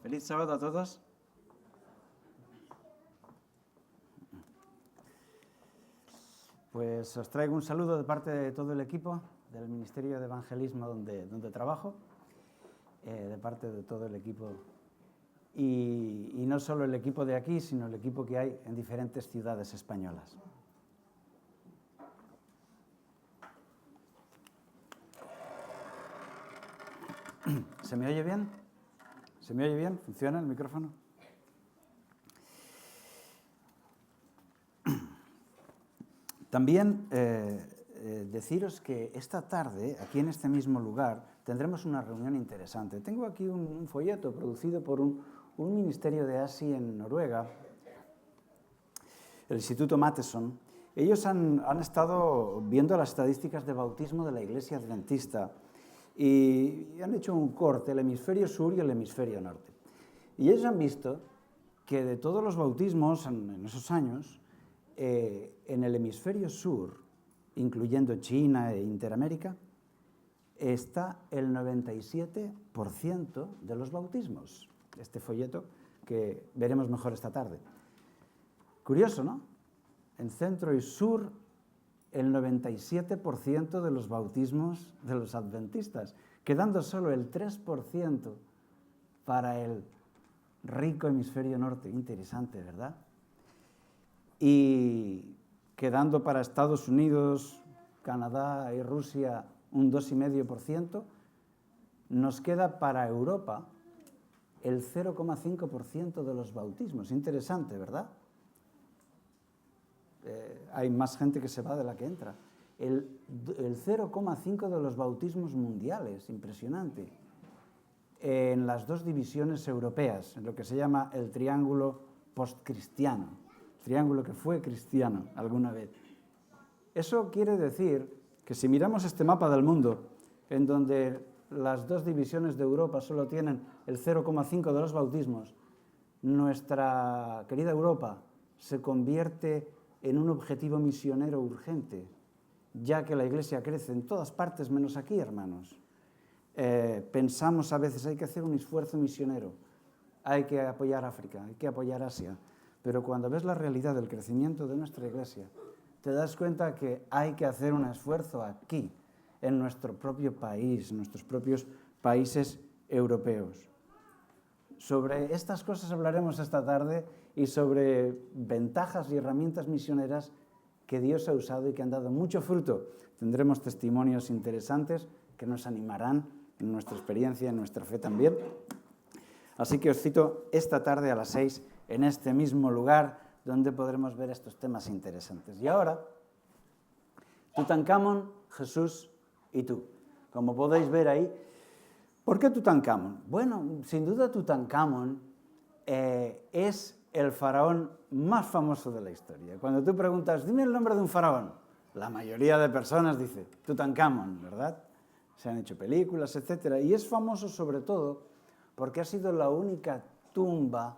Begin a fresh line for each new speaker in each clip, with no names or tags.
Feliz sábado a todos. Pues os traigo un saludo de parte de todo el equipo del Ministerio de Evangelismo donde trabajo, de parte de todo el equipo, y no solo el equipo de aquí, sino el equipo que hay en diferentes ciudades españolas. ¿Se me oye bien? ¿Se me oye bien? ¿Funciona el micrófono? También deciros que esta tarde, aquí en este mismo lugar, tendremos una reunión interesante. Tengo aquí un folleto producido por un ministerio de ASI en Noruega, el Instituto Matheson. Ellos han estado viendo las estadísticas de bautismo de la Iglesia Adventista y han hecho un corte, el hemisferio sur y el hemisferio norte. Y ellos han visto que de todos los bautismos en esos años, en el hemisferio sur, incluyendo China e Interamérica, está el 97% de los bautismos. Este folleto que veremos mejor esta tarde. Curioso, ¿no? En centro y sur, el 97% de los bautismos de los adventistas, quedando solo el 3% para el rico hemisferio norte. Interesante, ¿verdad? Y quedando para Estados Unidos, Canadá y Rusia un 2,5%, nos queda para Europa el 0,5% de los bautismos. Interesante, ¿verdad? Hay más gente que se va de la que entra. El 0,5% de los bautismos mundiales, impresionante. En las dos divisiones europeas, en lo que se llama el triángulo postcristiano, triángulo que fue cristiano alguna vez. Eso quiere decir que si miramos este mapa del mundo, en donde las dos divisiones de Europa solo tienen el 0,5% de los bautismos, nuestra querida Europa se convierte en un objetivo misionero urgente, ya que la Iglesia crece en todas partes menos aquí, hermanos. Pensamos a veces, hay que hacer un esfuerzo misionero, hay que apoyar África, hay que apoyar Asia, pero cuando ves la realidad del crecimiento de nuestra Iglesia, te das cuenta que hay que hacer un esfuerzo aquí, en nuestro propio país, en nuestros propios países europeos. Sobre estas cosas hablaremos esta tarde y sobre ventajas y herramientas misioneras que Dios ha usado y que han dado mucho fruto. Tendremos testimonios interesantes que nos animarán en nuestra experiencia, en nuestra fe también. Así que os cito esta tarde a las 6 en este mismo lugar donde podremos ver estos temas interesantes. Y ahora, Tutankamón, Jesús y tú. Como podéis ver ahí, ¿por qué Tutankamón? Bueno, sin duda Tutankamón es el faraón más famoso de la historia. Cuando tú preguntas, dime el nombre de un faraón, la mayoría de personas dice Tutankamón, ¿verdad? Se han hecho películas, etc. Y es famoso sobre todo porque ha sido la única tumba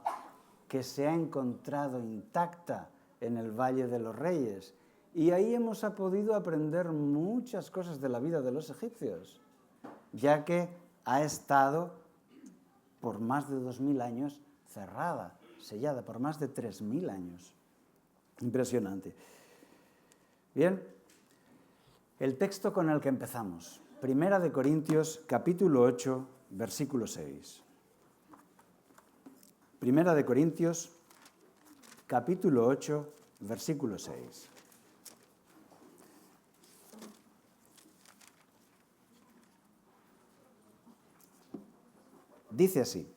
que se ha encontrado intacta en el Valle de los Reyes. Y ahí hemos podido aprender muchas cosas de la vida de los egipcios, ya que ha estado por más de 2.000 años cerrada, sellada, por más de 3.000 años. Impresionante. Bien, el texto con el que empezamos. 1 Corintios, capítulo 8, versículo 6. 1 Corintios, capítulo 8, versículo 6. Dice así: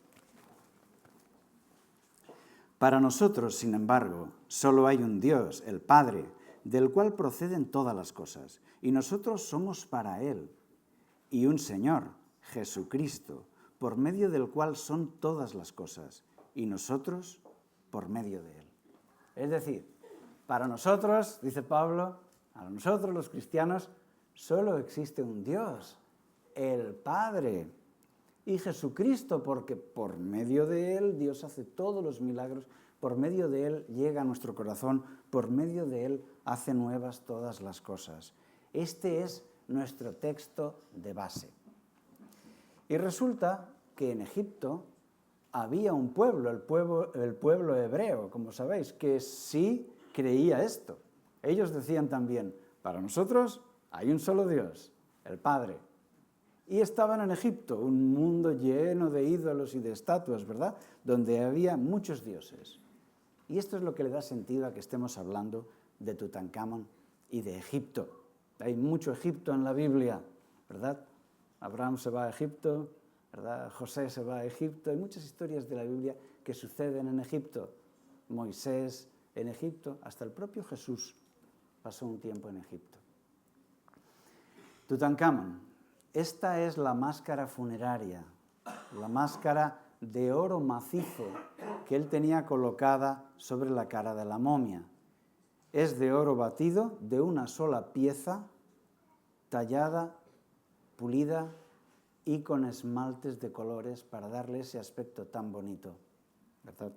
para nosotros, sin embargo, solo hay un Dios, el Padre, del cual proceden todas las cosas, y nosotros somos para Él, y un Señor, Jesucristo, por medio del cual son todas las cosas, y nosotros por medio de Él. Es decir, para nosotros, dice Pablo, para nosotros los cristianos, solo existe un Dios, el Padre, y Jesucristo, porque por medio de Él Dios hace todos los milagros, por medio de Él llega a nuestro corazón, por medio de Él hace nuevas todas las cosas. Este es nuestro texto de base. Y resulta que en Egipto había un pueblo, el pueblo hebreo, como sabéis, que sí creía esto. Ellos decían también, para nosotros hay un solo Dios, el Padre. Y estaban en Egipto, un mundo lleno de ídolos y de estatuas, ¿verdad? Donde había muchos dioses. Y esto es lo que le da sentido a que estemos hablando de Tutankamón y de Egipto. Hay mucho Egipto en la Biblia, ¿verdad? Abraham se va a Egipto, ¿verdad? José se va a Egipto. Hay muchas historias de la Biblia que suceden en Egipto. Moisés en Egipto, hasta el propio Jesús pasó un tiempo en Egipto. Tutankamón, esta es la máscara funeraria, la máscara de oro macizo que él tenía colocada sobre la cara de la momia. Es de oro batido, de una sola pieza, tallada, pulida y con esmaltes de colores para darle ese aspecto tan bonito, ¿verdad?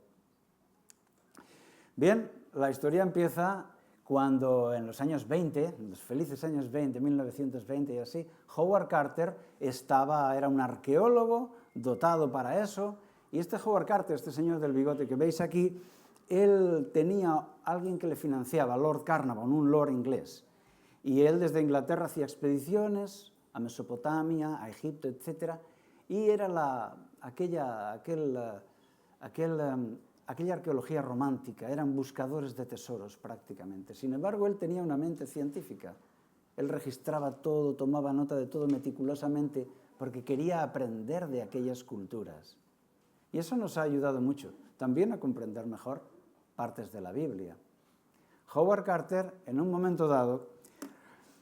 Bien, la historia empieza cuando en los años 20, los felices años 20, 1920 y así, Howard Carter era un arqueólogo dotado para eso, y este Howard Carter, este señor del bigote que veis aquí, él tenía alguien que le financiaba, Lord Carnarvon, un lord inglés, y él desde Inglaterra hacía expediciones a Mesopotamia, a Egipto, etc., y era aquella arqueología romántica, eran buscadores de tesoros prácticamente. Sin embargo, él tenía una mente científica. Él registraba todo, tomaba nota de todo meticulosamente porque quería aprender de aquellas culturas. Y eso nos ha ayudado mucho, también a comprender mejor partes de la Biblia. Howard Carter, en un momento dado,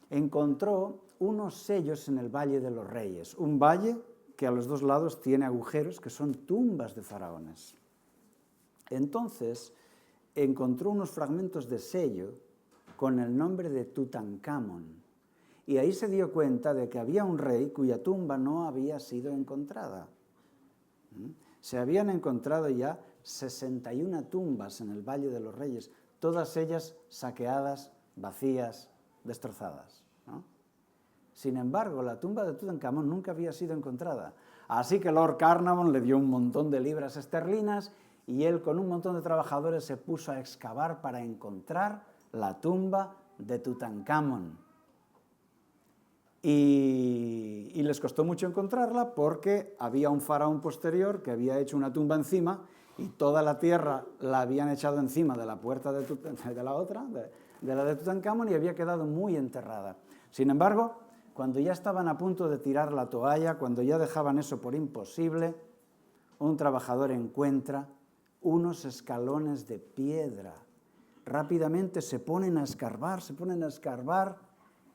encontró unos sellos en el Valle de los Reyes, un valle que a los dos lados tiene agujeros que son tumbas de faraones. Entonces encontró unos fragmentos de sello con el nombre de Tutankamón y ahí se dio cuenta de que había un rey cuya tumba no había sido encontrada. Se habían encontrado ya 61 tumbas en el Valle de los Reyes, todas ellas saqueadas, vacías, destrozadas, ¿no? Sin embargo, la tumba de Tutankamón nunca había sido encontrada. Así que Lord Carnarvon le dio un montón de libras esterlinas y él con un montón de trabajadores se puso a excavar para encontrar la tumba de Tutankamón. Y les costó mucho encontrarla porque había un faraón posterior que había hecho una tumba encima y toda la tierra la habían echado encima de la puerta de la de Tutankamón y había quedado muy enterrada. Sin embargo, cuando ya estaban a punto de tirar la toalla, cuando ya dejaban eso por imposible, un trabajador encuentra unos escalones de piedra. Rápidamente se ponen a escarbar,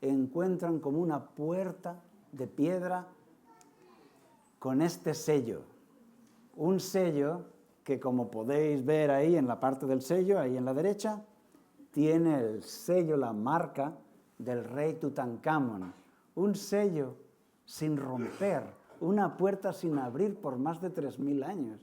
encuentran como una puerta de piedra con este sello. Un sello que, como podéis ver ahí en la parte del sello, ahí en la derecha, tiene el sello, la marca del rey Tutankamón. Un sello sin romper, una puerta sin abrir por más de 3000 años.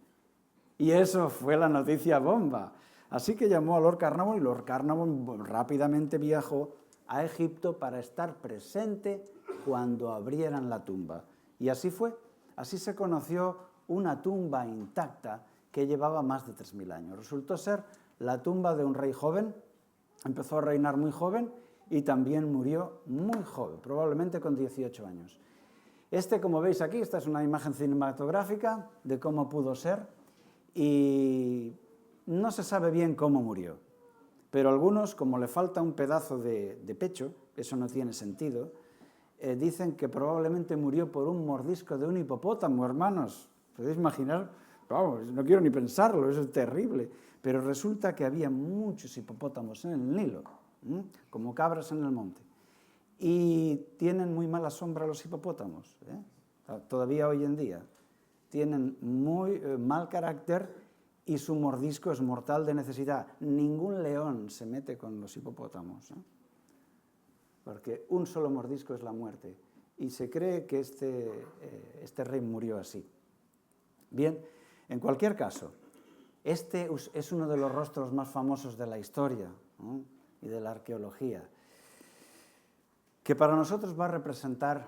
Y eso fue la noticia bomba. Así que llamó a Lord Carnarvon y Lord Carnarvon rápidamente viajó a Egipto para estar presente cuando abrieran la tumba. Y así fue. Así se conoció una tumba intacta que llevaba más de 3000 años. Resultó ser la tumba de un rey joven, empezó a reinar muy joven y también murió muy joven, probablemente con 18 años. Como veis aquí, esta es una imagen cinematográfica de cómo pudo ser y no se sabe bien cómo murió. Pero algunos, como le falta un pedazo de pecho, eso no tiene sentido, dicen que probablemente murió por un mordisco de un hipopótamo, hermanos. ¿Podéis imaginar? Vamos, no quiero ni pensarlo, eso es terrible. Pero resulta que había muchos hipopótamos en el Nilo, como cabras en el monte. Y tienen muy mala sombra los hipopótamos, todavía hoy en día. Tienen muy mal carácter y su mordisco es mortal de necesidad. Ningún león se mete con los hipopótamos, porque un solo mordisco es la muerte. Y se cree que este rey murió así. Bien, en cualquier caso, este es uno de los rostros más famosos de la historia, ¿no? Y de la arqueología, que para nosotros va a representar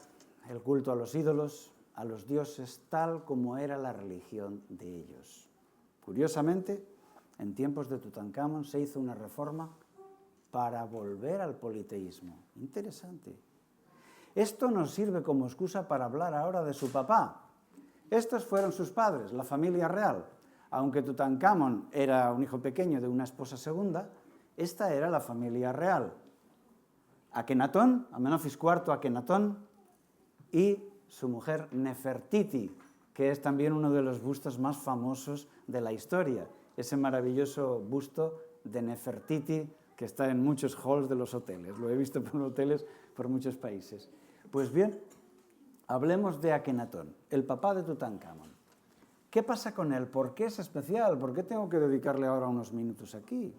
el culto a los ídolos, a los dioses tal como era la religión de ellos. Curiosamente, en tiempos de Tutankamón se hizo una reforma para volver al politeísmo. Interesante. Esto nos sirve como excusa para hablar ahora de su papá. Estos fueron sus padres, la familia real. Aunque Tutankamón era un hijo pequeño de una esposa segunda, esta era la familia real. Akenatón, Amenofis IV Akenatón, y su mujer Nefertiti, que es también uno de los bustos más famosos de la historia. Ese maravilloso busto de Nefertiti que está en muchos halls de los hoteles. Lo he visto por hoteles por muchos países. Pues bien, hablemos de Akenatón, el papá de Tutankamón. ¿Qué pasa con él? ¿Por qué es especial? ¿Por qué tengo que dedicarle ahora unos minutos aquí?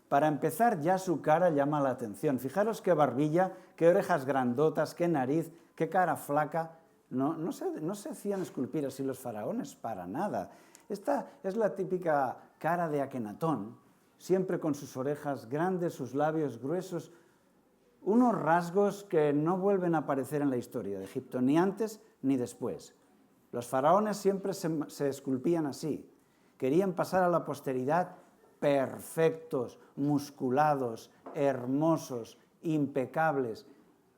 Para empezar, ya su cara llama la atención. Fijaros qué barbilla, qué orejas grandotas, qué nariz, qué cara flaca. No se hacían esculpir así los faraones, para nada. Esta es la típica cara de Akenatón, siempre con sus orejas grandes, sus labios gruesos, unos rasgos que no vuelven a aparecer en la historia de Egipto, ni antes ni después. Los faraones siempre se esculpían así. Querían pasar a la posteridad perfectos, musculados, hermosos, impecables.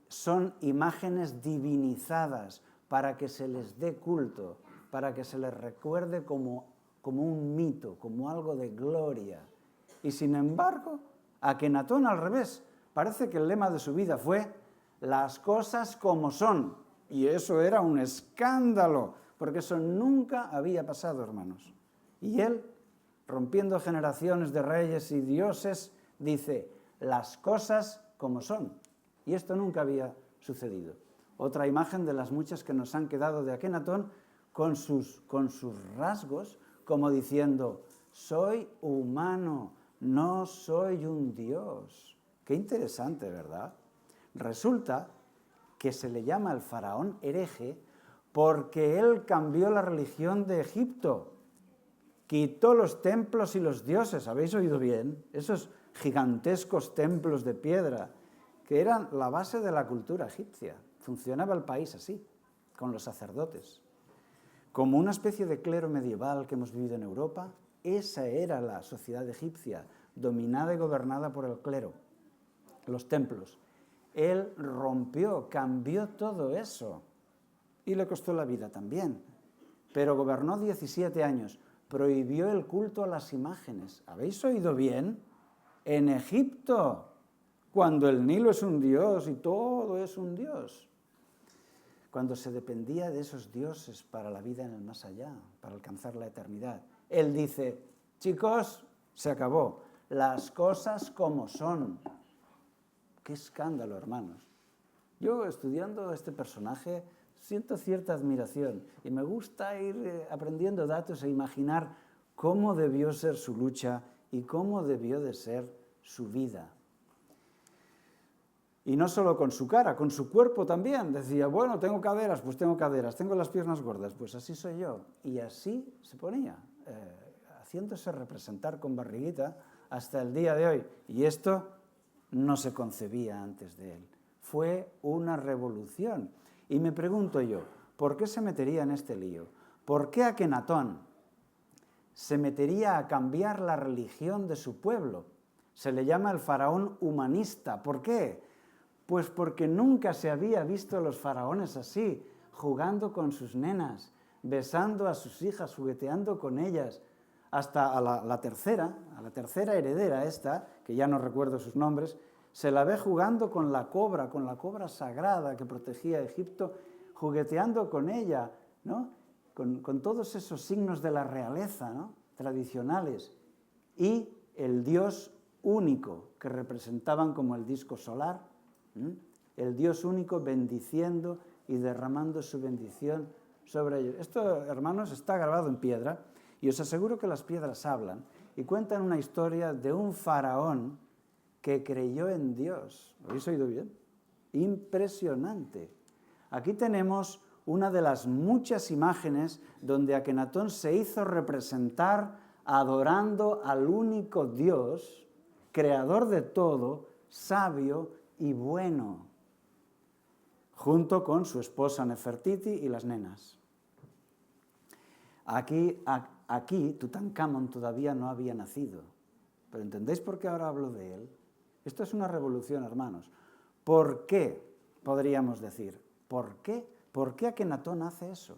Son imágenes divinizadas para que se les dé culto, para que se les recuerde como un mito, como algo de gloria. Y sin embargo, Akenatón al revés. Parece que el lema de su vida fue las cosas como son. Y eso era un escándalo, porque eso nunca había pasado, hermanos. Y él, rompiendo generaciones de reyes y dioses, dice las cosas como son. Y esto nunca había sucedido. Otra imagen de las muchas que nos han quedado de Akenatón con sus rasgos, como diciendo, soy humano, no soy un dios. Qué interesante, ¿verdad? Resulta que se le llama al faraón hereje porque él cambió la religión de Egipto. Quitó los templos y los dioses, ¿habéis oído bien? Esos gigantescos templos de piedra que eran la base de la cultura egipcia. Funcionaba el país así, con los sacerdotes. Como una especie de clero medieval que hemos vivido en Europa, esa era la sociedad egipcia, dominada y gobernada por el clero, los templos. Él rompió, cambió todo eso y le costó la vida también. Pero gobernó 17 años, prohibió el culto a las imágenes. ¿Habéis oído bien? En Egipto, cuando el Nilo es un dios y todo es un dios. Cuando se dependía de esos dioses para la vida en el más allá, para alcanzar la eternidad. Él dice, chicos, se acabó, las cosas como son. ¡Qué escándalo, hermanos! Yo, estudiando este personaje, siento cierta admiración y me gusta ir aprendiendo datos e imaginar cómo debió ser su lucha y cómo debió de ser su vida. Y no solo con su cara, con su cuerpo también. Decía, bueno, tengo caderas, pues tengo caderas, tengo las piernas gordas, pues así soy yo. Y así se ponía, haciéndose representar con barriguita hasta el día de hoy. Y esto no se concebía antes de él. Fue una revolución. Y me pregunto yo, ¿por qué se metería en este lío? ¿Por qué Akenatón se metería a cambiar la religión de su pueblo? Se le llama el faraón humanista. ¿Por qué? Pues porque nunca se había visto a los faraones así, jugando con sus nenas, besando a sus hijas, jugueteando con ellas, hasta a la tercera heredera esta, que ya no recuerdo sus nombres, se la ve jugando con la cobra sagrada que protegía a Egipto, jugueteando con ella, ¿no? Con todos esos signos de la realeza, ¿no? Tradicionales, y el dios único que representaban como el disco solar, el Dios único bendiciendo y derramando su bendición sobre ellos. Esto, hermanos, está grabado en piedra y os aseguro que las piedras hablan y cuentan una historia de un faraón que creyó en Dios. ¿Lo habéis oído bien? Impresionante. Aquí tenemos una de las muchas imágenes donde Akenatón se hizo representar adorando al único Dios, creador de todo, sabio y bueno. junto con su esposa Nefertiti y las nenas. Aquí Tutankamón todavía no había nacido. Pero ¿entendéis por qué ahora hablo de él? Esto es una revolución, hermanos. ¿Por qué? Podríamos decir. ¿Por qué? ¿Por qué Akenatón hace eso?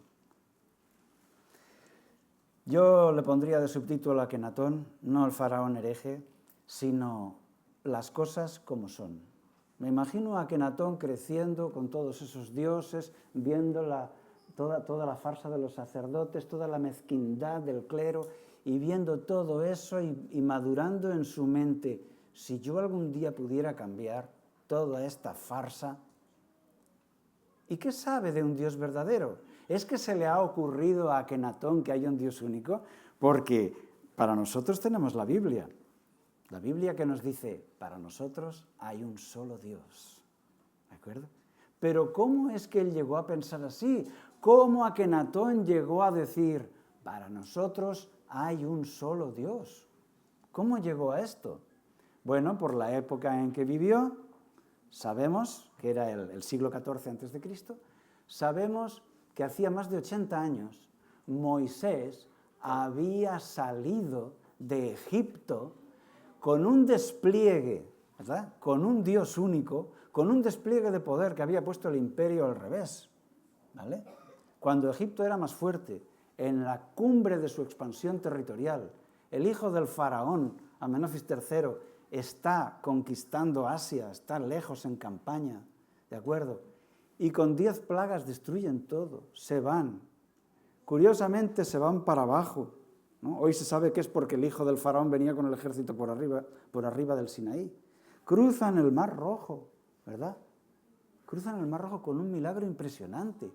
Yo le pondría de subtítulo a Akenatón, no el faraón hereje, sino las cosas como son. Me imagino a Akenatón creciendo con todos esos dioses, viendo toda la farsa de los sacerdotes, toda la mezquindad del clero, y viendo todo eso y madurando en su mente, si yo algún día pudiera cambiar toda esta farsa. ¿Y qué sabe de un Dios verdadero? ¿Es que se le ha ocurrido a Akenatón que haya un Dios único? Porque para nosotros tenemos la Biblia que nos dice, para nosotros hay un solo Dios. ¿De acuerdo? Pero ¿cómo es que él llegó a pensar así? ¿Cómo Akenatón llegó a decir, para nosotros hay un solo Dios? ¿Cómo llegó a esto? Bueno, por la época en que vivió, sabemos que era el siglo XIV a.C., sabemos que hacía más de 80 años Moisés había salido de Egipto con un despliegue, ¿verdad?, con un Dios único, con un despliegue de poder que había puesto el imperio al revés, ¿vale? Cuando Egipto era más fuerte, en la cumbre de su expansión territorial, el hijo del faraón, Amenofis III, está conquistando Asia, está lejos en campaña, ¿de acuerdo? Y con 10 plagas destruyen todo, se van. Curiosamente se van para abajo, ¿no? Hoy se sabe que es porque el hijo del faraón venía con el ejército por arriba del Sinaí. Cruzan el Mar Rojo, ¿verdad? Cruzan el Mar Rojo con un milagro impresionante.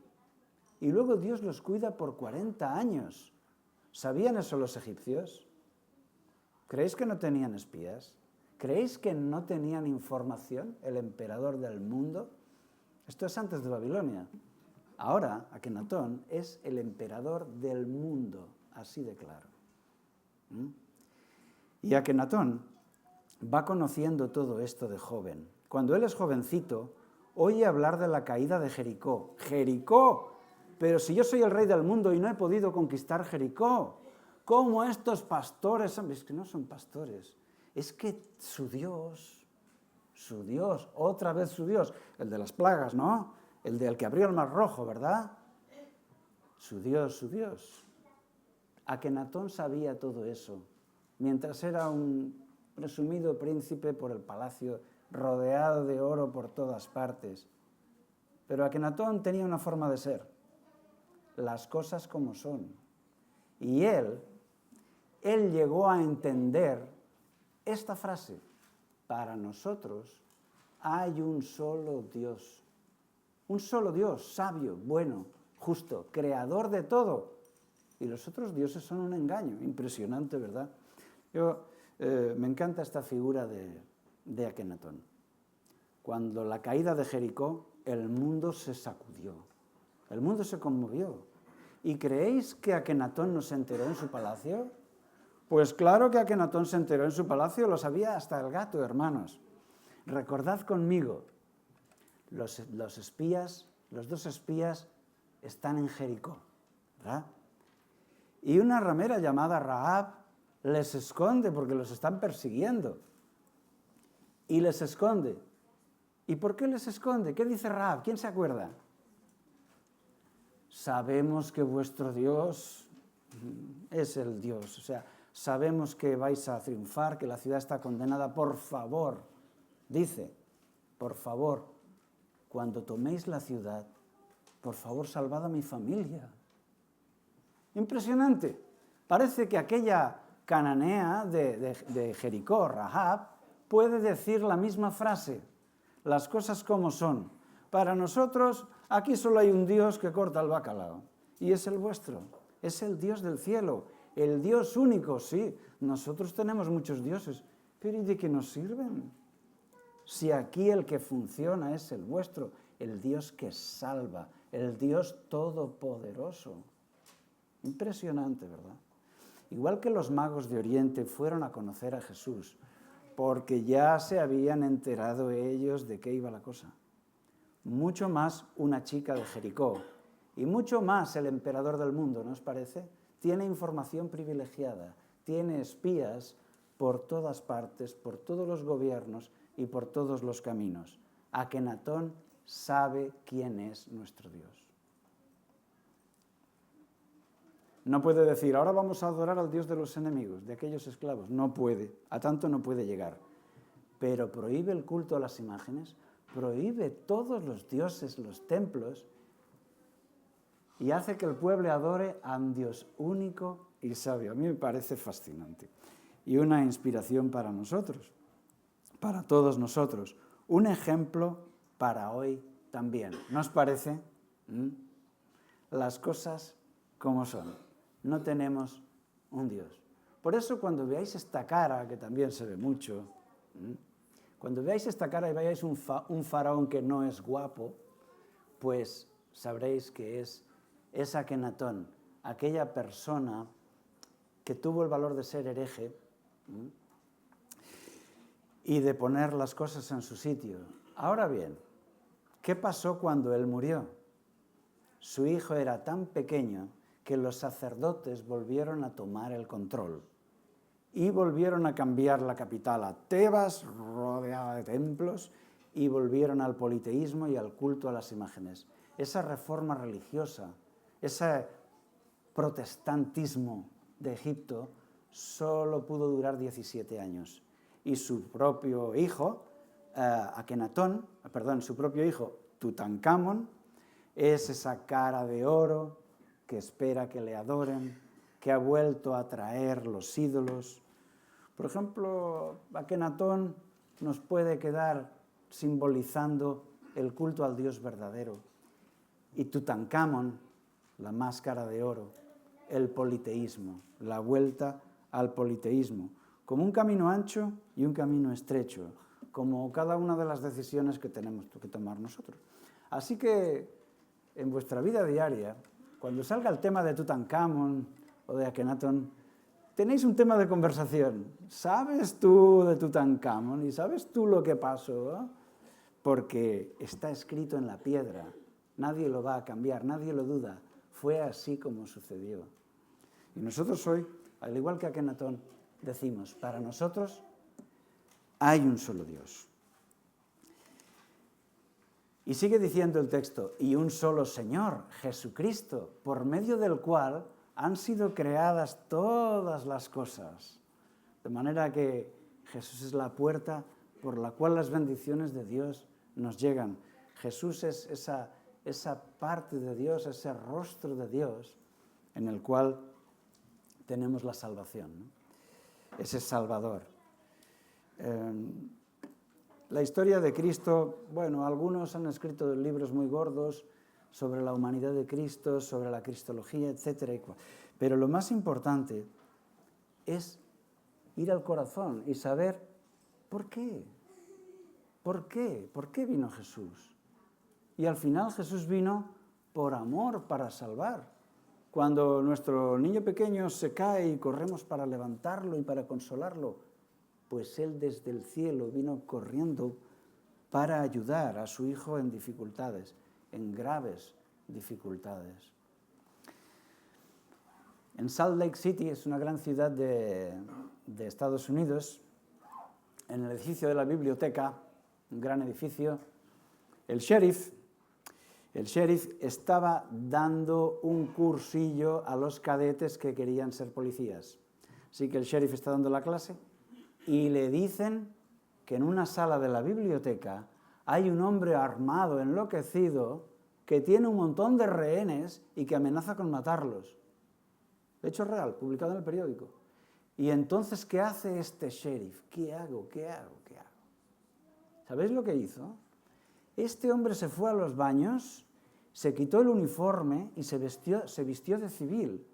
Y luego Dios los cuida por 40 años. ¿Sabían eso los egipcios? ¿Creéis que no tenían espías? ¿Creéis que no tenían información el emperador del mundo? Esto es antes de Babilonia. Ahora, Akenatón es el emperador del mundo, así de claro. Y Akenatón va conociendo todo esto de joven. Cuando él es jovencito, oye hablar de la caída de Jericó. ¡Jericó! Pero si yo soy el rey del mundo y no he podido conquistar Jericó, ¿cómo estos pastores? Es que no son pastores, es que su Dios, otra vez su Dios, el de las plagas, ¿no? El del que abrió el Mar Rojo, ¿verdad? Su Dios. Akenatón sabía todo eso, mientras era un presumido príncipe por el palacio, rodeado de oro por todas partes. Pero Akenatón tenía una forma de ser, las cosas como son. Y él llegó a entender esta frase, para nosotros hay un solo Dios sabio, bueno, justo, creador de todo, y los otros dioses son un engaño. Impresionante, ¿verdad? Me encanta esta figura de Akenatón. Cuando la caída de Jericó, el mundo se sacudió, el mundo se conmovió. ¿Y creéis que Akenatón no se enteró en su palacio? Pues claro que Akenatón se enteró en su palacio, lo sabía hasta el gato, hermanos. Recordad conmigo, los dos espías están en Jericó, ¿verdad? Y una ramera llamada Rahab les esconde porque los están persiguiendo. Y les esconde. ¿Y por qué les esconde? ¿Qué dice Rahab? ¿Quién se acuerda? Sabemos que vuestro Dios es el Dios, o sea, sabemos que vais a triunfar, que la ciudad está condenada. Por favor, dice, por favor, cuando toméis la ciudad, por favor, salvad a mi familia. Impresionante. Parece que aquella cananea de Jericó, Rahab, puede decir la misma frase, las cosas como son. Para nosotros, aquí solo hay un Dios que corta el bacalao, y es el vuestro, es el Dios del cielo, el Dios único. Sí, nosotros tenemos muchos dioses, pero ¿y de qué nos sirven? Si aquí el que funciona es el vuestro, el Dios que salva, el Dios todopoderoso. Impresionante, ¿verdad? Igual que los magos de Oriente fueron a conocer a Jesús, porque ya se habían enterado ellos de qué iba la cosa. mucho más una chica de Jericó y mucho más el emperador del mundo, ¿no os parece? Tiene información privilegiada, tiene espías por todas partes, por todos los gobiernos y por todos los caminos. Akenatón sabe quién es nuestro Dios. No puede decir, ahora vamos a adorar al Dios de los enemigos, de aquellos esclavos. No puede, a tanto no puede llegar. Pero prohíbe el culto a las imágenes, prohíbe todos los dioses, los templos, y hace que el pueblo adore a un Dios único y sabio. A mí me parece fascinante. Y una inspiración para nosotros, para todos nosotros. Un ejemplo para hoy también. ¿No os parece? Las cosas como son. No tenemos un Dios. Por eso cuando veáis esta cara, que también se ve mucho, cuando veáis esta cara y veáis un faraón que no es guapo, pues sabréis que es Akenatón, aquella persona que tuvo el valor de ser hereje y de poner las cosas en su sitio. Ahora bien, ¿qué pasó cuando él murió? Su hijo era tan pequeño que los sacerdotes volvieron a tomar el control y volvieron a cambiar la capital a Tebas, rodeada de templos, y volvieron al politeísmo y al culto a las imágenes. Esa reforma religiosa, ese protestantismo de Egipto solo pudo durar 17 años. Y su propio hijo, su propio hijo, Tutankamón, es esa cara de oro que espera que le adoren, que ha vuelto a traer los ídolos. Por ejemplo, Akenatón nos puede quedar simbolizando el culto al Dios verdadero. Y Tutankamón, la máscara de oro, el politeísmo, la vuelta al politeísmo, como un camino ancho y un camino estrecho, como cada una de las decisiones que tenemos que tomar nosotros. Así que en vuestra vida diaria, cuando salga el tema de Tutankamón o de Akenatón, tenéis un tema de conversación. ¿Sabes tú de Tutankamón y sabes tú lo que pasó? Porque está escrito en la piedra. Nadie lo va a cambiar, nadie lo duda. Fue así como sucedió. Y nosotros hoy, al igual que Akenatón, decimos, para nosotros hay un solo Dios. Y sigue diciendo el texto, y un solo Señor, Jesucristo, por medio del cual han sido creadas todas las cosas. De manera que Jesús es la puerta por la cual las bendiciones de Dios nos llegan. Jesús es esa parte de Dios, ese rostro de Dios en el cual tenemos la salvación, ¿no? Ese Salvador. La historia de Cristo, bueno, algunos han escrito libros muy gordos sobre la humanidad de Cristo, sobre la cristología, etc. Pero lo más importante es ir al corazón y saber por qué. ¿Por qué? ¿Por qué vino Jesús? Y al final Jesús vino por amor, para salvar. Cuando nuestro niño pequeño se cae y corremos para levantarlo y para consolarlo, pues Él desde el cielo vino corriendo para ayudar a su hijo en dificultades, en graves dificultades. En Salt Lake City, es una gran ciudad de Estados Unidos, en el edificio de la biblioteca, un gran edificio, el sheriff estaba dando un cursillo a los cadetes que querían ser policías. Así que el sheriff está dando la clase y le dicen que en una sala de la biblioteca hay un hombre armado, enloquecido, que tiene un montón de rehenes y que amenaza con matarlos. De hecho, es real, publicado en el periódico. Y entonces, ¿qué hace este sheriff? ¿Qué hago? ¿Sabéis lo que hizo? Este hombre se fue a los baños, se quitó el uniforme y se vistió de civil.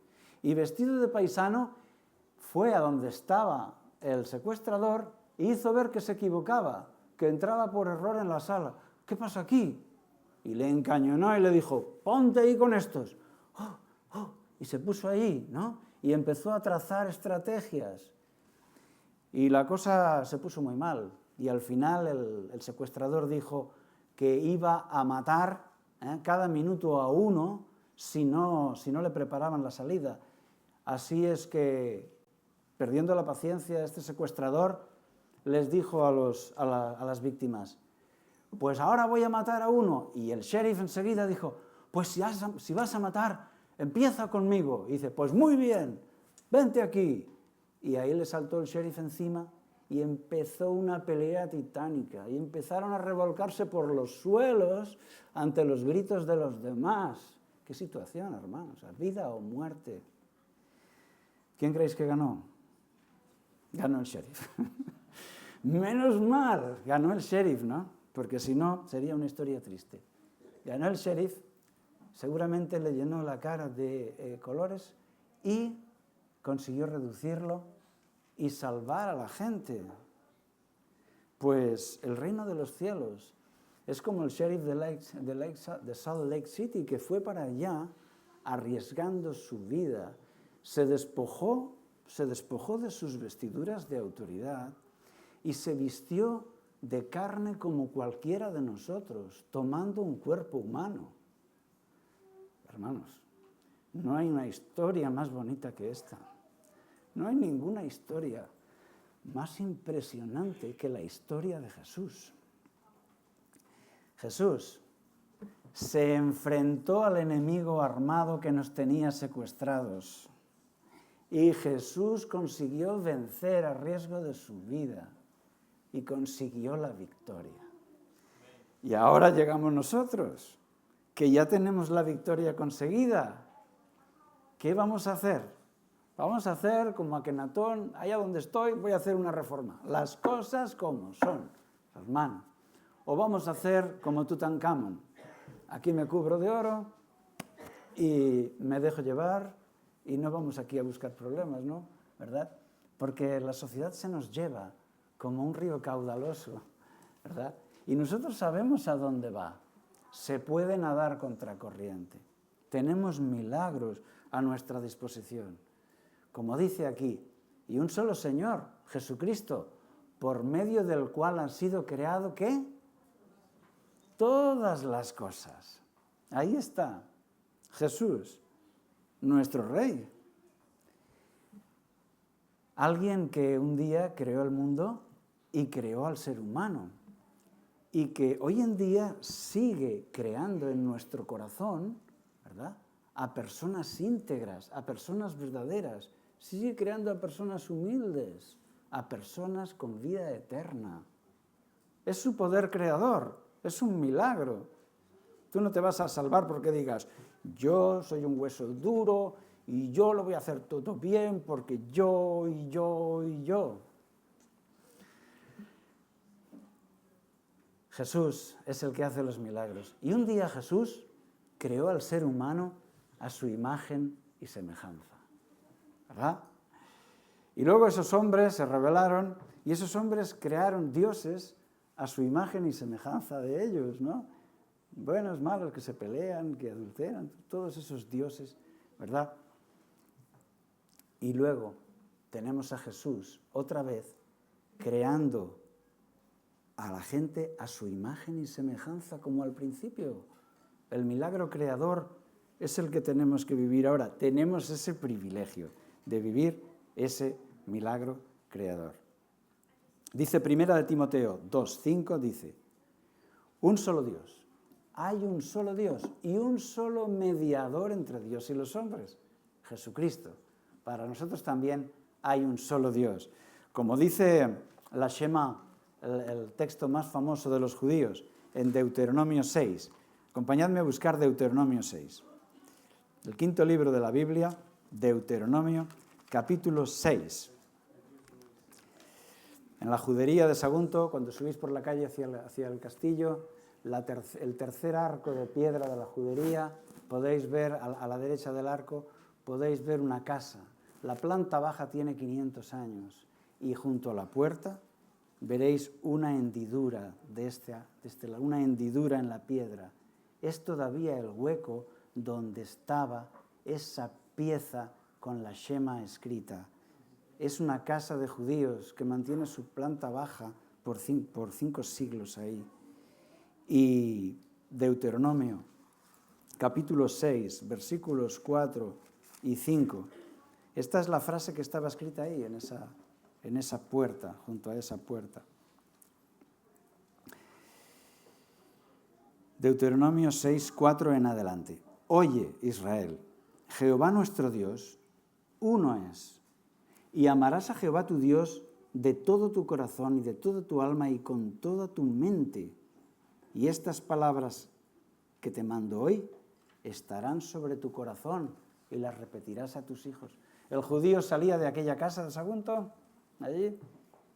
Y vestido de paisano fue a donde estaba el secuestrador e hizo ver que se equivocaba, que entraba por error en la sala. ¿Qué pasa aquí? Y le encañonó y le dijo, ponte ahí con estos. Y se puso ahí, ¿no? Y empezó a trazar estrategias. Y la cosa se puso muy mal. Y al final el secuestrador dijo, que iba a matar cada minuto a uno si no le preparaban la salida. Así es que, perdiendo la paciencia, este secuestrador les dijo a las víctimas: pues ahora voy a matar a uno. Y el sheriff enseguida dijo: pues si vas a matar, empieza conmigo. Y dice: pues muy bien, vente aquí. Y ahí le saltó el sheriff encima y empezó una pelea titánica. Y empezaron a revolcarse por los suelos ante los gritos de los demás. Qué situación, hermanos, vida o muerte. ¿Quién creéis que ganó? Ganó el sheriff. Menos mal, ganó el sheriff, ¿no? Porque si no, sería una historia triste. Ganó el sheriff, seguramente le llenó la cara de colores y consiguió reducirlo y salvar a la gente. Pues el reino de los cielos es como el sheriff de Salt Lake City, que fue para allá arriesgando su vida. Se despojó de sus vestiduras de autoridad y se vistió de carne como cualquiera de nosotros, tomando un cuerpo humano. Hermanos, no hay una historia más bonita que esta. No hay ninguna historia más impresionante que la historia de Jesús. Jesús se enfrentó al enemigo armado que nos tenía secuestrados y Jesús consiguió vencer a riesgo de su vida y consiguió la victoria. Y ahora llegamos nosotros, que ya tenemos la victoria conseguida. ¿Qué vamos a hacer? Vamos a hacer como Akenatón: allá donde estoy voy a hacer una reforma. Las cosas como son, hermano. O vamos a hacer como Tutankamón: aquí me cubro de oro y me dejo llevar y no vamos aquí a buscar problemas, ¿no? ¿Verdad? Porque la sociedad se nos lleva como un río caudaloso, ¿verdad? Y nosotros sabemos a dónde va. Se puede nadar contracorriente. Tenemos milagros a nuestra disposición. Como dice aquí: y un solo Señor, Jesucristo, por medio del cual han sido creado, ¿qué? Todas las cosas. Ahí está, Jesús, nuestro Rey. Alguien que un día creó el mundo y creó al ser humano, y que hoy en día sigue creando en nuestro corazón, ¿verdad?, a personas íntegras, a personas verdaderas. Sigue creando a personas humildes, a personas con vida eterna. Es su poder creador, es un milagro. Tú no te vas a salvar porque digas: yo soy un hueso duro y yo lo voy a hacer todo bien porque yo y yo y yo. Jesús es el que hace los milagros. Y un día Jesús creó al ser humano a su imagen y semejanza, ¿verdad? Y luego esos hombres se rebelaron y esos hombres crearon dioses a su imagen y semejanza de ellos, ¿no? Buenos, malos, que se pelean, que adulteran, todos esos dioses, ¿verdad? Y luego tenemos a Jesús otra vez creando a la gente a su imagen y semejanza como al principio. El milagro creador es el que tenemos que vivir ahora. Tenemos ese privilegio de vivir ese milagro creador. Dice 1 Timoteo 2:5, dice: un solo Dios. Hay un solo Dios y un solo mediador entre Dios y los hombres, Jesucristo. Para nosotros también hay un solo Dios. Como dice la Shema, el texto más famoso de los judíos, en Deuteronomio 6. Acompañadme a buscar Deuteronomio 6. El quinto libro de la Biblia, Deuteronomio, capítulo 6. En la judería de Sagunto, cuando subís por la calle hacia el castillo, el tercer arco de piedra de la judería, podéis ver a la derecha del arco, podéis ver una casa. La planta baja tiene 500 años y junto a la puerta veréis una hendidura una hendidura en la piedra. Es todavía el hueco donde estaba esa pieza con la Shema escrita. Es una casa de judíos que mantiene su planta baja por 5 siglos ahí. Y Deuteronomio, capítulo 6, versículos 4 y 5. Esta es la frase que estaba escrita ahí, en esa puerta, junto a esa puerta. Deuteronomio 6, 4 en adelante. Oye, Israel, Jehová nuestro Dios, uno es, y amarás a Jehová tu Dios de todo tu corazón y de toda tu alma y con toda tu mente. Y estas palabras que te mando hoy estarán sobre tu corazón y las repetirás a tus hijos. El judío salía de aquella casa de Sagunto, allí,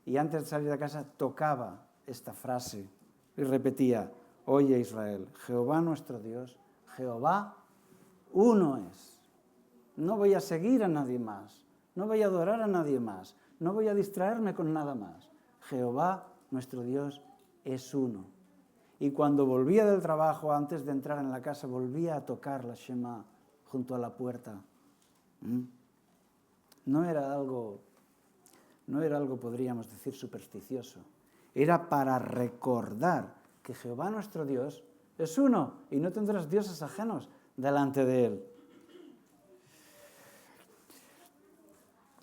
y antes de salir de casa tocaba esta frase y repetía: Oye Israel, Jehová nuestro Dios, Jehová uno es. No voy a seguir a nadie más, no voy a adorar a nadie más, no voy a distraerme con nada más. Jehová nuestro Dios es uno. Y cuando volvía del trabajo, antes de entrar en la casa, volvía a tocar la Shema junto a la puerta. No era algo, podríamos decir, supersticioso. Era para recordar que Jehová nuestro Dios es uno y no tendrás dioses ajenos delante de él.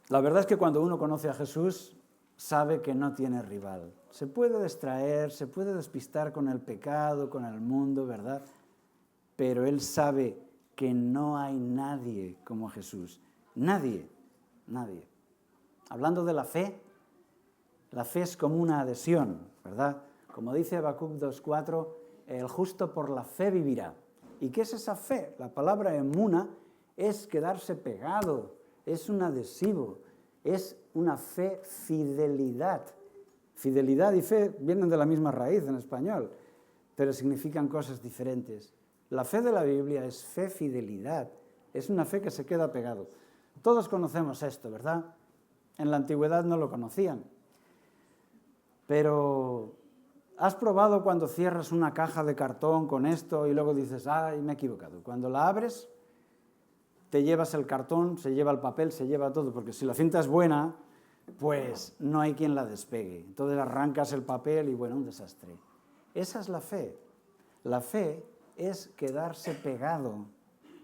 La verdad es que cuando uno conoce a Jesús, sabe que no tiene rival. Se puede distraer, se puede despistar con el pecado, con el mundo, ¿verdad? Pero él sabe que no hay nadie como Jesús. Nadie. Hablando de la fe es como una adhesión, ¿verdad? Como dice Habacuc 2:4, el justo por la fe vivirá. ¿Y qué es esa fe? La palabra emuna es quedarse pegado, es un adhesivo, es una fe fidelidad. Fidelidad y fe vienen de la misma raíz en español, pero significan cosas diferentes. La fe de la Biblia es fe fidelidad, es una fe que se queda pegado. Todos conocemos esto, ¿verdad? En la antigüedad no lo conocían. Pero ¿has probado cuando cierras una caja de cartón con esto y luego dices, ay, me he equivocado? Cuando la abres, te llevas el cartón, se lleva el papel, se lleva todo, porque si la cinta es buena, pues no hay quien la despegue. Entonces arrancas el papel y bueno, un desastre. Esa es la fe. La fe es quedarse pegado.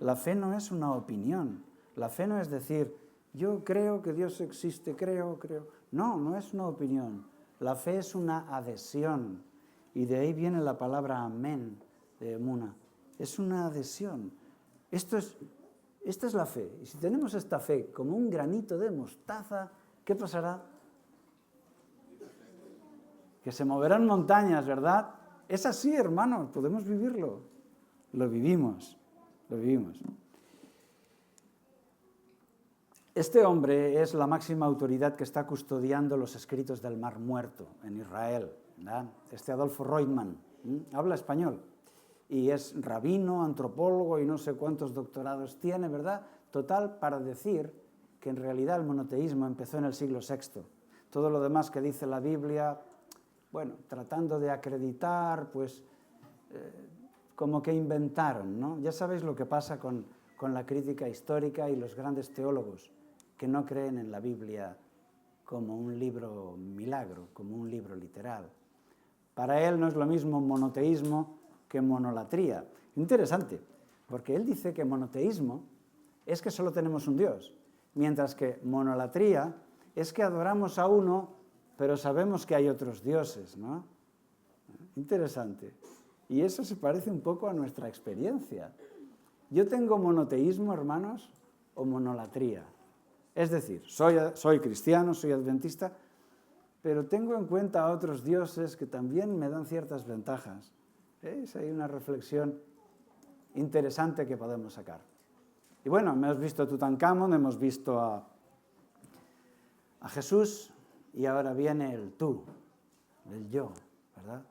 La fe no es una opinión. La fe no es decir, yo creo que Dios existe, creo. No, no es una opinión. La fe es una adhesión. Y de ahí viene la palabra amén de emuna. Es una adhesión. Esta es la fe. Y si tenemos esta fe como un granito de mostaza, ¿qué pasará? Que se moverán montañas, ¿verdad? Es así, hermanos, podemos vivirlo. Lo vivimos. Este hombre es la máxima autoridad que está custodiando los escritos del Mar Muerto en Israel, ¿verdad? Este Adolfo Reutemann, habla español y es rabino, antropólogo y no sé cuántos doctorados tiene, ¿verdad? Total, para decir que en realidad el monoteísmo empezó en el siglo VI. Todo lo demás que dice la Biblia, bueno, tratando de acreditar, pues como que inventaron, ¿no? Ya sabéis lo que pasa con la crítica histórica y los grandes teólogos que no creen en la Biblia como un libro milagro, como un libro literal. Para él no es lo mismo monoteísmo que monolatría. Interesante, porque él dice que monoteísmo es que solo tenemos un Dios, mientras que monolatría es que adoramos a uno, pero sabemos que hay otros dioses, ¿no? Interesante. Y eso se parece un poco a nuestra experiencia. Yo tengo monoteísmo, hermanos, o monolatría. Es decir, soy cristiano, soy adventista, pero tengo en cuenta a otros dioses que también me dan ciertas ventajas. ¿Veis? Hay una reflexión interesante que podemos sacar. Y bueno, hemos visto a Tutankamón, hemos visto a Jesús y ahora viene el tú, el yo, ¿verdad?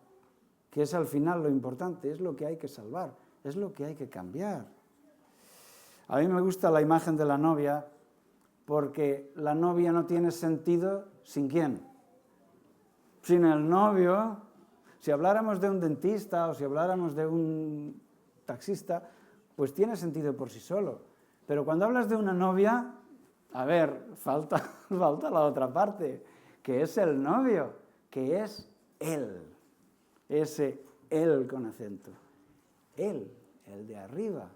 Que es al final lo importante, es lo que hay que salvar, es lo que hay que cambiar. A mí me gusta la imagen de la novia porque la novia no tiene sentido sin ¿quién? Sin el novio. Si habláramos de un dentista o si habláramos de un taxista, pues tiene sentido por sí solo. Pero cuando hablas de una novia, a ver, falta la otra parte, que es el novio, que es él. Ese Él con acento. Él, el de arriba.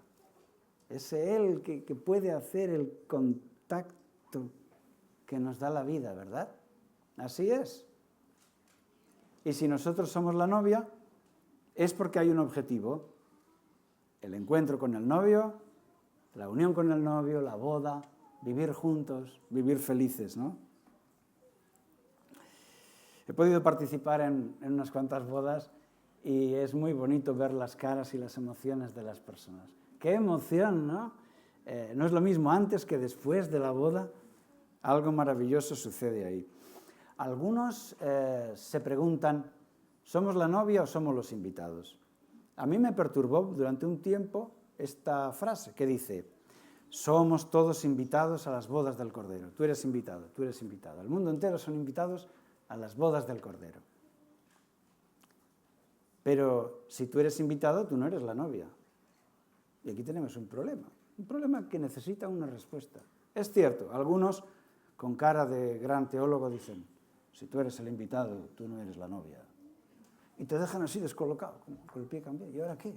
Ese Él que puede hacer el contacto que nos da la vida, ¿verdad? Así es. Y si nosotros somos la novia, es porque hay un objetivo. El encuentro con el novio, la unión con el novio, la boda, vivir juntos, vivir felices, ¿no? He podido participar en unas cuantas bodas y es muy bonito ver las caras y las emociones de las personas. ¡Qué emoción!, ¿no? No es lo mismo antes que después de la boda. Algo maravilloso sucede ahí. Algunos se preguntan, ¿somos la novia o somos los invitados? A mí me perturbó durante un tiempo esta frase que dice, somos todos invitados a las bodas del Cordero. Tú eres invitado, tú eres invitado. El mundo entero son invitados a las bodas del Cordero. Pero si tú eres invitado, tú no eres la novia. Y aquí tenemos un problema que necesita una respuesta. Es cierto, algunos con cara de gran teólogo dicen, si tú eres el invitado, tú no eres la novia. Y te dejan así descolocado, como con el pie cambiado. ¿Y ahora qué?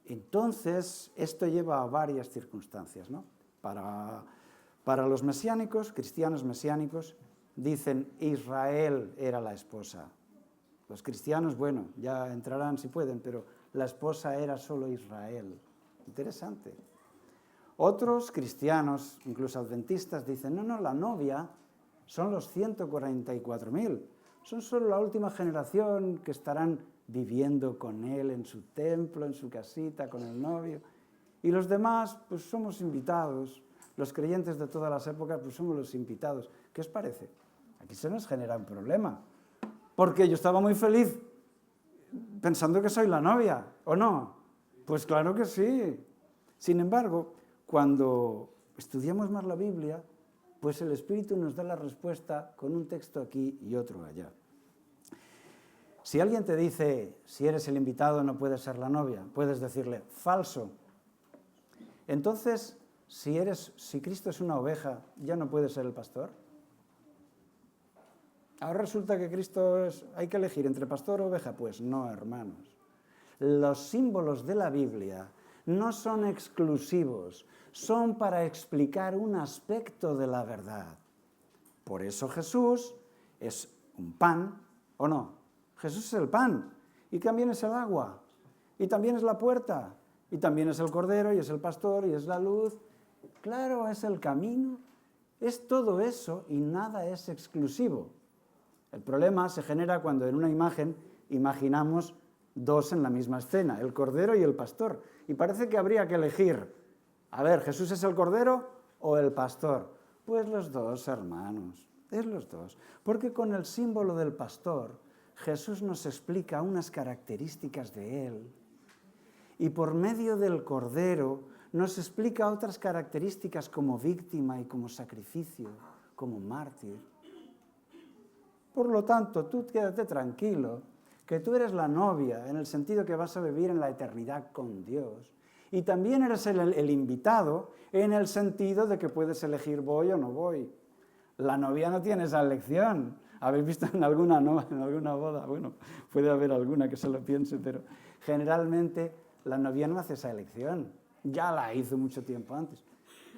Entonces, esto lleva a varias circunstancias, ¿no? Para los mesiánicos, cristianos mesiánicos, dicen Israel era la esposa. Los cristianos, bueno, ya entrarán si pueden, pero la esposa era solo Israel. Interesante. Otros cristianos, incluso adventistas, dicen, no, la novia son los 144.000. Son solo la última generación que estarán viviendo con él en su templo, en su casita, con el novio. Y los demás, pues somos invitados. Los creyentes de todas las épocas, pues somos los invitados. ¿Qué os parece? Aquí se nos genera un problema. Porque yo estaba muy feliz pensando que soy la novia, ¿o no? Pues claro que sí. Sin embargo, cuando estudiamos más la Biblia, pues el Espíritu nos da la respuesta con un texto aquí y otro allá. Si alguien te dice, si eres el invitado no puedes ser la novia, puedes decirle, falso. Entonces, si Cristo es una oveja, ¿ya no puede ser el pastor? Ahora resulta que hay que elegir entre pastor o oveja. Pues no, hermanos. Los símbolos de la Biblia no son exclusivos, son para explicar un aspecto de la verdad. Por eso Jesús es un pan, ¿o no? Jesús es el pan, y también es el agua, y también es la puerta, y también es el cordero, y es el pastor, y es la luz. Claro, es el camino, es todo eso, y nada es exclusivo. El problema se genera cuando en una imagen imaginamos dos en la misma escena, el cordero y el pastor. Y parece que habría que elegir, a ver, ¿Jesús es el cordero o el pastor? Pues los dos, hermanos, es los dos. Porque con el símbolo del pastor, Jesús nos explica unas características de él. Y por medio del cordero nos explica otras características como víctima y como sacrificio, como mártir. Por lo tanto, tú quédate tranquilo, que tú eres la novia, en el sentido que vas a vivir en la eternidad con Dios. Y también eres el invitado, en el sentido de que puedes elegir voy o no voy. La novia no tiene esa elección. ¿Habéis visto en alguna boda? Bueno, puede haber alguna que se lo piense, pero generalmente la novia no hace esa elección. Ya la hizo mucho tiempo antes.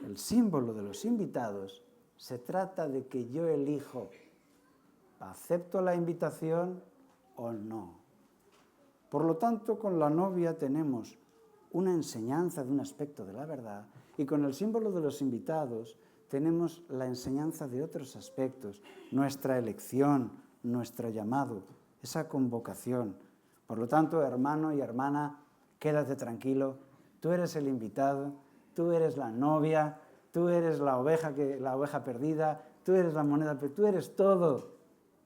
El símbolo de los invitados se trata de que yo elijo, ¿acepto la invitación o no? Por lo tanto, con la novia tenemos una enseñanza de un aspecto de la verdad y con el símbolo de los invitados tenemos la enseñanza de otros aspectos, nuestra elección, nuestro llamado, esa convocación. Por lo tanto, hermano y hermana, quédate tranquilo, tú eres el invitado, tú eres la novia, tú eres la oveja perdida, tú eres la moneda, tú eres todo.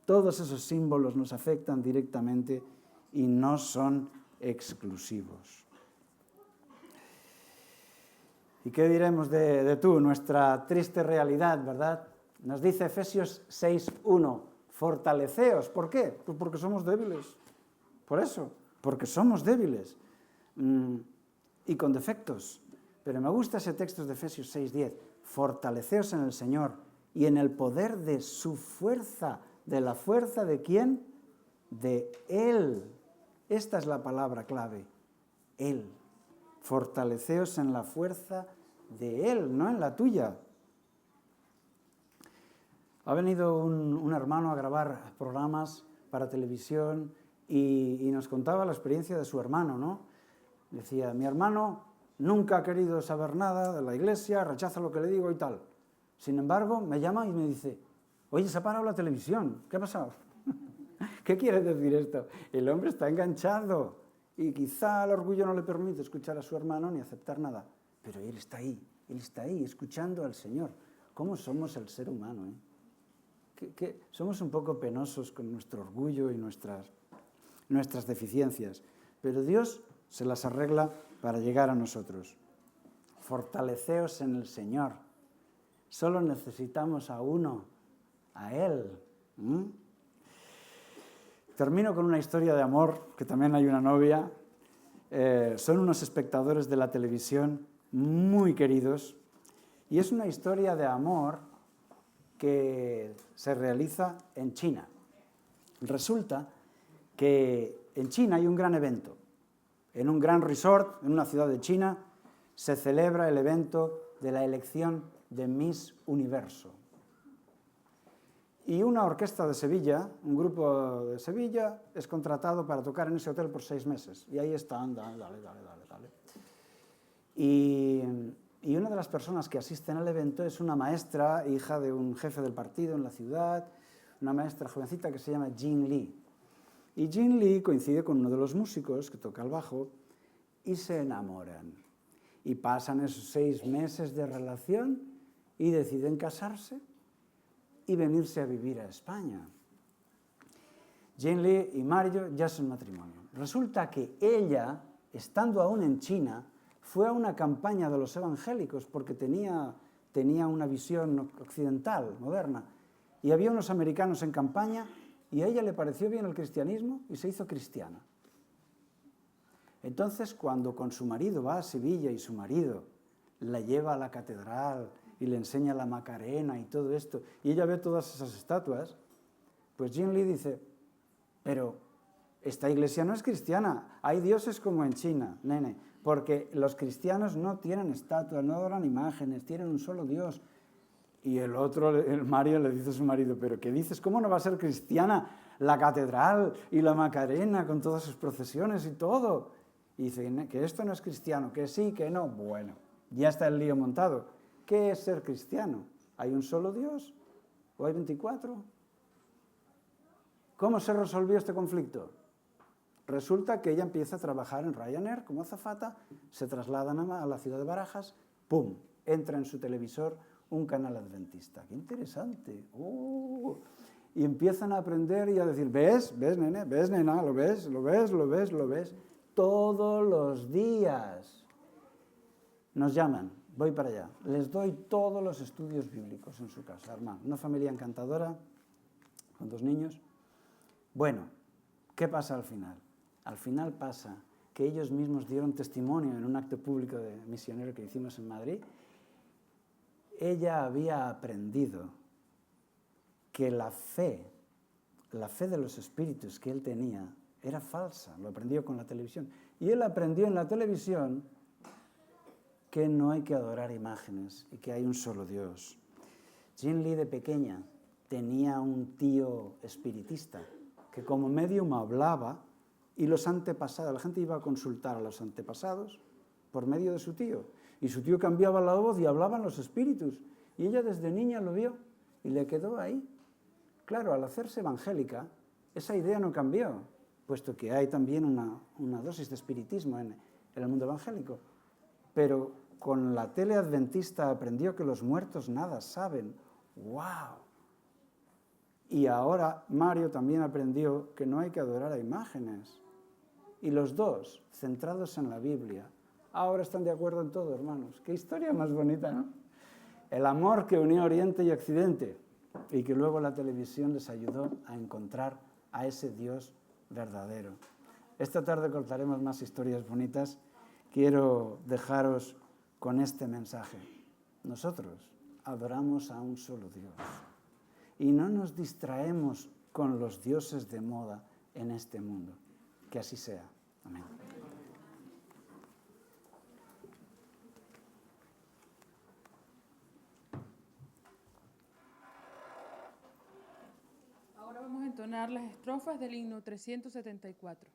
Todos esos símbolos nos afectan directamente y no son exclusivos. ¿Y qué diremos de tú, nuestra triste realidad, verdad? Nos dice Efesios 6:1, fortaleceos. ¿Por qué? Pues porque somos débiles. Por eso, porque somos débiles y con defectos. Pero me gusta ese texto de Efesios 6:10, fortaleceos en el Señor y en el poder de su fuerza. ¿De la fuerza de quién? De Él. Esta es la palabra clave, Él. Fortaleceos en la fuerza de Él, no en la tuya. Ha venido un hermano a grabar programas para televisión y nos contaba la experiencia de su hermano, ¿no? Decía, mi hermano nunca ha querido saber nada de la iglesia, rechaza lo que le digo y tal. Sin embargo, me llama y me dice, oye, se ha parado la televisión, ¿qué ha pasado? ¿Qué quiere decir esto? El hombre está enganchado y quizá el orgullo no le permite escuchar a su hermano ni aceptar nada, pero él está ahí, escuchando al Señor. ¿Cómo somos el ser humano? Que somos un poco penosos con nuestro orgullo y nuestras deficiencias, pero Dios se las arregla para llegar a nosotros. Fortaleceos en el Señor. Solo necesitamos a uno, a Él. Termino con una historia de amor, que también hay una novia. Son unos espectadores de la televisión muy queridos y es una historia de amor que se realiza en China. Resulta que en China hay un gran evento. En un gran resort, en una ciudad de China, se celebra el evento de la elección de Miss Universo. Y una orquesta de Sevilla, un grupo de Sevilla, es contratado para tocar en ese hotel por 6 meses. Y ahí están, dale. Y una de las personas que asisten al evento es una maestra, hija de un jefe del partido en la ciudad, una maestra jovencita que se llama Jin Lee. Y Jin Lee coincide con uno de los músicos que toca el bajo y se enamoran. Y pasan esos 6 meses de relación y deciden casarse y venirse a vivir a España. Jin Lee y Mario ya son matrimonio. Resulta que ella, estando aún en China, fue a una campaña de los evangélicos porque tenía una visión occidental, moderna, y había unos americanos en campaña y a ella le pareció bien el cristianismo y se hizo cristiana. Entonces, cuando con su marido va a Sevilla y su marido la lleva a la catedral y le enseña la Macarena y todo esto, y ella ve todas esas estatuas, pues Jin Lee dice, pero esta iglesia no es cristiana, hay dioses como en China, nene, porque los cristianos no tienen estatuas, no adoran imágenes, tienen un solo Dios. Y el Mario le dice a su marido, pero ¿qué dices? ¿Cómo no va a ser cristiana la catedral y la Macarena con todas sus procesiones y todo? Y dice que esto no es cristiano, que sí, que no. Bueno, ya está el lío montado. ¿Qué es ser cristiano? ¿Hay un solo Dios? ¿O hay 24? ¿Cómo se resolvió este conflicto? Resulta que ella empieza a trabajar en Ryanair como azafata, se trasladan a la ciudad de Barajas, ¡pum!, entra en su televisor un canal adventista. ¡Qué interesante! Y empiezan a aprender y a decir, ¿ves, nene? ¿Ves, nena? ¿Lo ves? Todos los días nos llaman, voy para allá, les doy todos los estudios bíblicos en su casa, hermano. Una familia encantadora, con 2 niños. Bueno, ¿qué pasa al final? Al final pasa que ellos mismos dieron testimonio en un acto público de misionero que hicimos en Madrid. Ella había aprendido que la fe de los espíritus que él tenía era falsa, lo aprendió con la televisión. Y él aprendió en la televisión que no hay que adorar imágenes y que hay un solo Dios. Jin Lee de pequeña tenía un tío espiritista que como medium hablaba y los antepasados, la gente iba a consultar a los antepasados por medio de su tío. Y su tío cambiaba la voz y hablaban los espíritus. Y ella desde niña lo vio y le quedó ahí. Claro, al hacerse evangélica, esa idea no cambió, puesto que hay también una dosis de espiritismo en el mundo evangélico. Pero con la tele adventista aprendió que los muertos nada saben. ¡Wow! Y ahora Mario también aprendió que no hay que adorar a imágenes. Y los dos, centrados en la Biblia, ahora están de acuerdo en todo, hermanos. ¡Qué historia más bonita!, ¿no? El amor que unió Oriente y Occidente y que luego la televisión les ayudó a encontrar a ese Dios verdadero. Esta tarde contaremos más historias bonitas. Quiero dejaros con este mensaje. Nosotros adoramos a un solo Dios y no nos distraemos con los dioses de moda en este mundo. Que así sea. Amén.
Ahora vamos a entonar las estrofas del himno 374.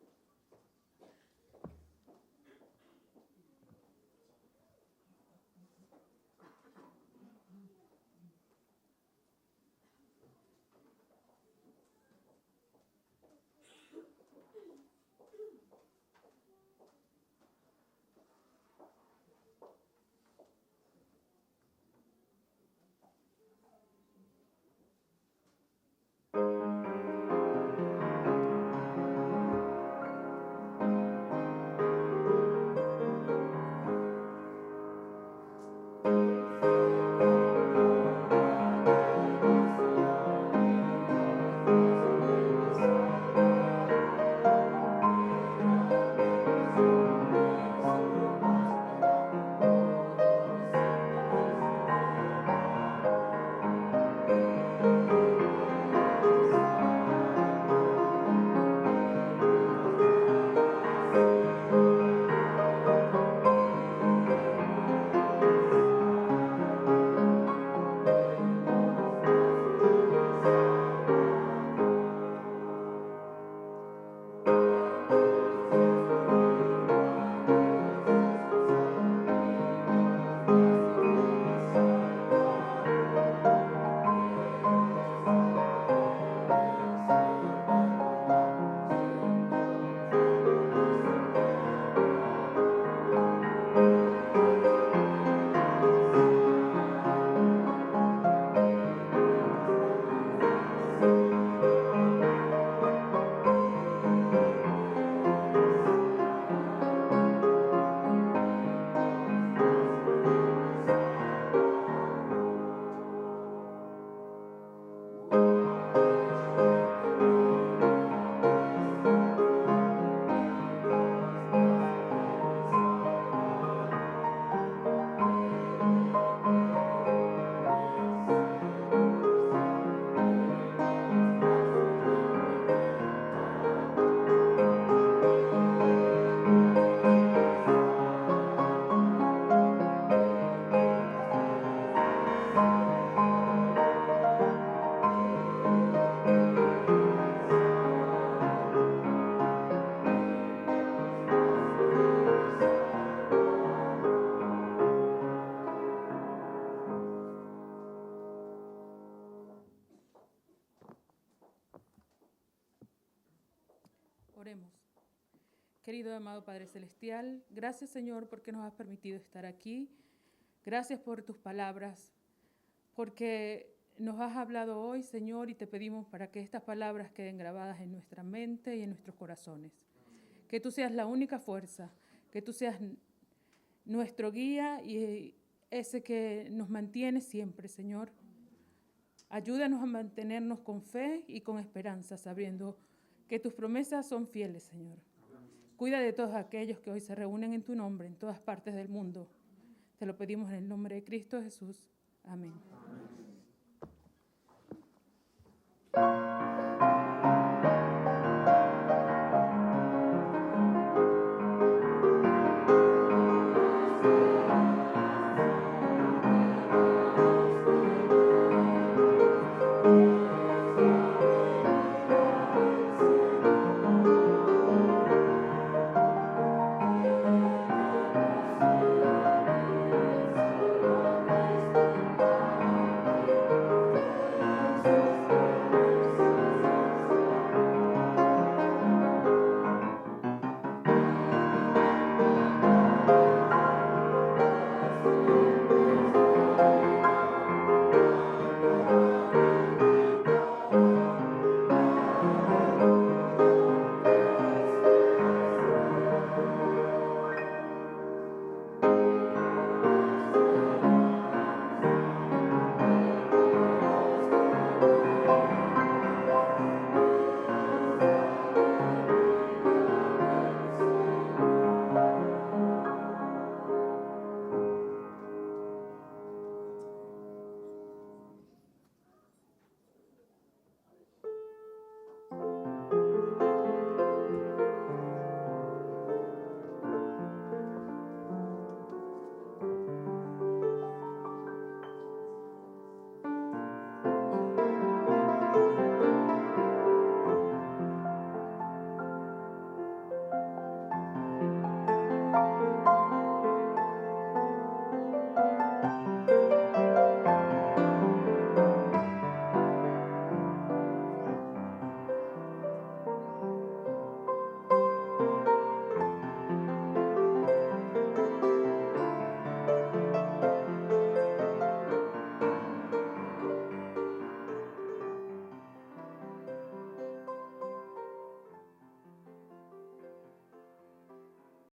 Oremos. Querido y amado Padre Celestial, gracias Señor porque nos has permitido estar aquí. Gracias por tus palabras, porque nos has hablado hoy, Señor, y te pedimos para que estas palabras queden grabadas en nuestra mente y en nuestros corazones. Que tú seas la única fuerza, que tú seas nuestro guía y ese que nos mantiene siempre, Señor. Ayúdanos a mantenernos con fe y con esperanza, sabiendo que tus promesas son fieles, Señor. Cuida de todos aquellos que hoy se reúnen en tu nombre en todas partes del mundo. Te lo pedimos en el nombre de Cristo Jesús. Amén.